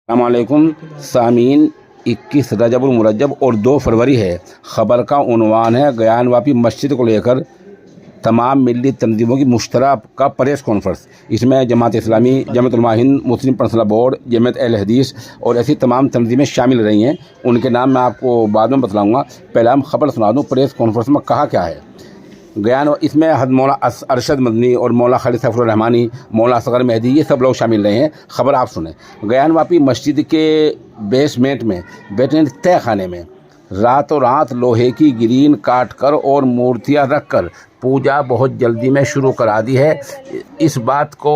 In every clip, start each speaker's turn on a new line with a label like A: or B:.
A: अस्सलाम वालेकुम सामीन। 21 रजब मुरज्जब और 2 फरवरी है। ख़बर का उन्वान है गयान वापी मस्जिद को लेकर तमाम मिली तंजीमों की मुश्तरका प्रेस कॉन्फ्रेंस। इसमें जमात इस्लामी, जमात उलमा हिंद, मुस्लिम पर्सनल बोर्ड, जमात अहले हदीस और ऐसी तमाम तंजीमें शामिल रही हैं। उनके नाम मैं आपको बाद में बतलाऊँगा। पहले हम खबर सुना दूँ प्रेस कॉन्फ्रेंस में कहा क्या है। गयान इसमें हद मौला अरशद मदनी और मौला खालिद सैफुर रहमानी, मौला असगर मेहदी, ये सब लोग शामिल रहे हैं। ख़बर आप सुने। गयान वापी मस्जिद के बेसमेंट में बैठे तय खाने में रातों रात लोहे की ग्रीन काट कर और मूर्तियां रख कर पूजा बहुत जल्दी में शुरू करा दी है। इस बात को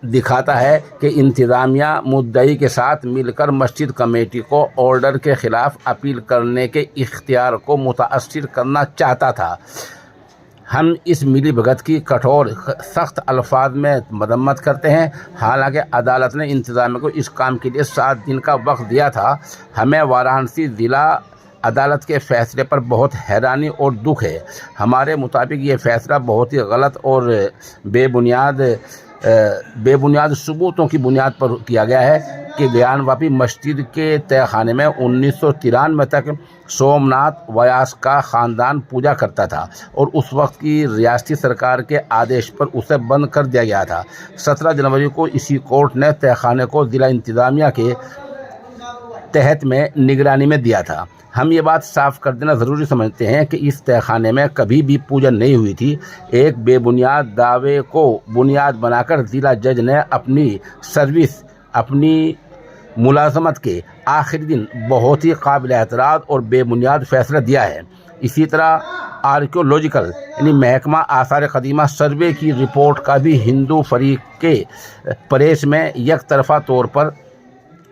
A: दिखाता है कि इंतज़ामिया मुद्दई के साथ मिलकर मस्जिद कमेटी को ऑर्डर के ख़िलाफ़ अपील करने के इख्तियार को मुतासिर करना चाहता था। हम इस मिली भगत की कठोर सख्त अल्फाज में मदम्मत करते हैं। हालांकि अदालत ने इंतज़ामिया को इस काम के लिए 7 दिन का वक्त दिया था। हमें वाराणसी ज़िला अदालत के फ़ैसले पर बहुत हैरानी और दुख है। हमारे मुताबिक ये फ़ैसला बहुत ही गलत और बेबुनियाद सबूतों की बुनियाद पर किया गया है कि गयान वापी मस्जिद के तहखाने में 1993 तक सोमनाथ व्यास का ख़ानदान पूजा करता था और उस वक्त की रियासती सरकार के आदेश पर उसे बंद कर दिया गया था। 17 जनवरी को इसी कोर्ट ने तहखाने को ज़िला इंतज़ामिया के तहत में निगरानी में दिया था। हम ये बात साफ कर देना ज़रूरी समझते हैं कि इस तहखाने में कभी भी पूजा नहीं हुई थी। एक बेबुनियाद दावे को बुनियाद बनाकर ज़िला जज ने अपनी सर्विस, अपनी मुलाजमत के आखिरी दिन बहुत ही काबिल एतराज़ और बेबुनियाद फ़ैसला दिया है। इसी तरह आर्कियोलॉजिकल यानी महकमा आसार कदीमा सर्वे की रिपोर्ट का भी हिंदू फरीक के प्रेस में एक तरफा तौर पर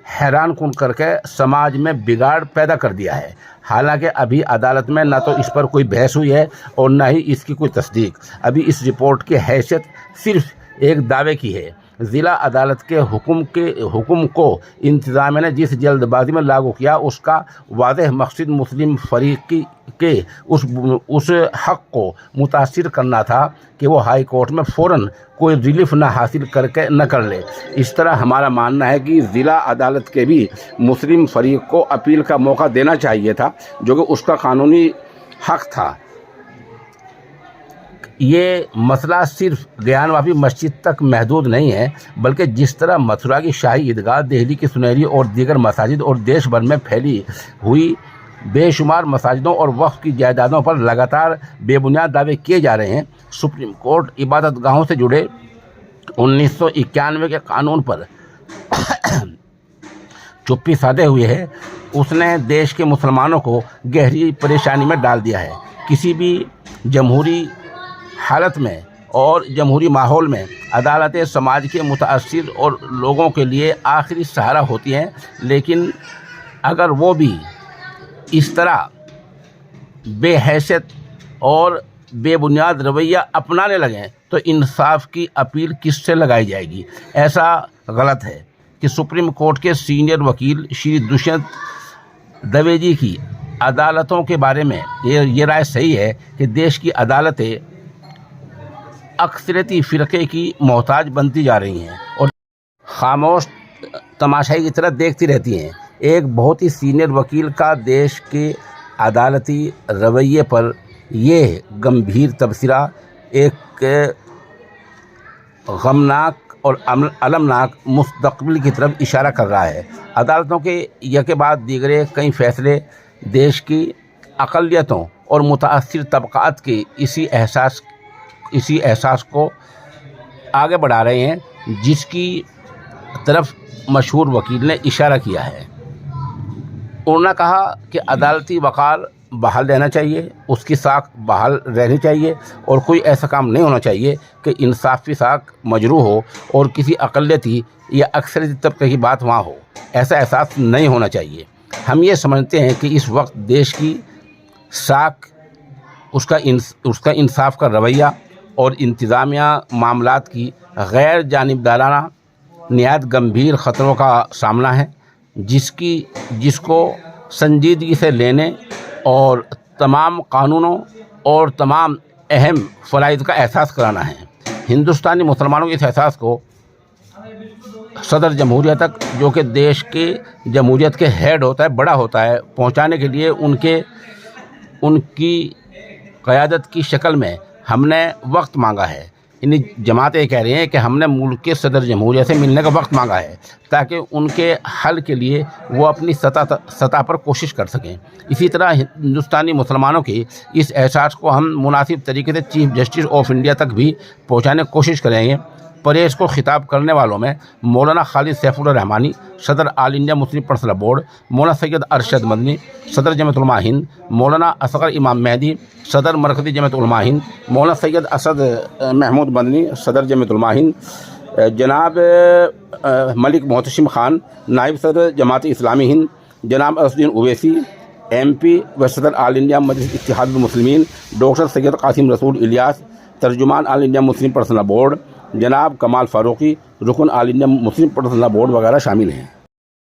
A: हैरान कुन करके समाज में बिगाड़ पैदा कर दिया है। हालांकि अभी अदालत में न तो इस पर कोई बहस हुई है और न ही इसकी कोई तस्दीक। अभी इस रिपोर्ट की हैसियत सिर्फ एक दावे की है। ज़िला अदालत के हुक्म को इंतज़ामिया ने जिस जल्दबाजी में लागू किया उसका वाज़ेह मकसद मुस्लिम फरीक के उस हक़ को मुतासिर करना था कि वो हाई कोर्ट में फ़ौरन कोई रिलीफ न हासिल करके न कर ले। इस तरह हमारा मानना है कि ज़िला अदालत के भी मुस्लिम फरीक को अपील का मौका देना चाहिए था, जो कि उसका कानूनी हक़ था। ये मसला सिर्फ गयान वापी मस्जिद तक महदूद नहीं है, बल्कि जिस तरह मथुरा की शाही ईदगाह, दिल्ली की सुनहरी और दीगर मसाजिद और देश भर में फैली हुई बेशुमार मसाजिदों और वक्फ की जायदादों पर लगातार बेबुनियाद दावे किए जा रहे हैं। सुप्रीम कोर्ट इबादत गाहों से जुड़े 1991 के कानून पर चुप्पी साधे हुए है। उसने देश के मुसलमानों को गहरी परेशानी में डाल दिया है। किसी भी जमहूरी हालत में और जमहूरी माहौल में अदालतें समाज के मुतासिर और लोगों के लिए आखिरी सहारा होती हैं, लेकिन अगर वो भी इस तरह बेहैसियत और बेबुनियाद रवैया अपनाने लगें तो इंसाफ की अपील किससे लगाई जाएगी। ऐसा गलत है कि सुप्रीम कोर्ट के सीनियर वकील श्री दुष्यंत द्विवेदी की अदालतों के बारे में ये राय सही है कि देश की अदालतें अक्सरती फ़िरक़े की मोहताज बनती जा रही हैं और खामोश तमाशाई की तरह देखती रहती हैं। एक बहुत ही सीनियर वकील का देश के अदालती रवैये पर यह गंभीर तबसरा एक गमनाक और अलमनाक मुस्तक़बिल की तरफ इशारा कर रहा है। अदालतों के यके बाद दीगरे कई फ़ैसले देश की अक़लियतों और मुतासिर तबक़ात के इसी एहसास को आगे बढ़ा रहे हैं, जिसकी तरफ मशहूर वकील ने इशारा किया है। उन्होंने कहा कि अदालती वक़ार बहाल रहना चाहिए, उसकी साख बहाल रहनी चाहिए और कोई ऐसा काम नहीं होना चाहिए कि इंसाफ़ी साख मजरूह हो और किसी अक़लियती या अक्सरियती तबके की बात वहाँ हो। ऐसा एहसास नहीं होना चाहिए। हम ये समझते हैं कि इस वक्त देश की साख, उसका इंसाफ का रवैया और इंतज़ामिया मामलात की गैर जानिबदाराना निहायत गंभीर ख़तरों का सामना है, जिसको संजीदगी से लेने और तमाम कानूनों और तमाम अहम फ़राइज़ का एहसास कराना है। हिंदुस्तानी मुसलमानों के इस एहसास को صدر جمہوریہ تک جو کہ دیش کے جمہوریت کے ہیڈ ہوتا ہے, بڑا ہوتا ہے, پہنچانے کے لیے ان کی قیادت کی شکل میں ہم نے وقت مانگا ہے. یعنی جماعتیں یہ کہہ رہی ہیں کہ ہم نے ملک کے صدر جمہوریہ سے ملنے کا وقت مانگا ہے تاکہ ان کے حل کے لیے وہ اپنی سطح پر کوشش کر سکیں. اسی طرح ہندوستانی مسلمانوں کے اس احساس کو ہم مناسب طریقے سے چیف جسٹس آف انڈیا تک بھی پہنچانے کی کوشش کریں گے. پریس کو خطاب کرنے والوں میں مولانا خالد سیف الرحمانی, صدر آل انڈیا مسلم پرسنل بورڈ, مولانا سید ارشد مدنی, صدر جمعیت علماء ہند, مولانا اصغر امام مہدی, صدر مرکزی جمعیت علماء ہند, مولانا سید اسد محمود مدنی, صدر جمعیت علماء ہند, جناب ملک محتشم خان, نائب صدر جماعت اسلامی ہند, جناب اسدین اویسی MP و صدر آل انڈیا مجلس اتحاد المسلمین, ڈاکٹر سید قاسم رسول الیاس, ترجمان آل انڈیا مسلم پرسنل بورڈ, جناب کمال فاروقی, رکن آل انڈیا مسلم پرسنل بورڈ وغیرہ شامل ہیں.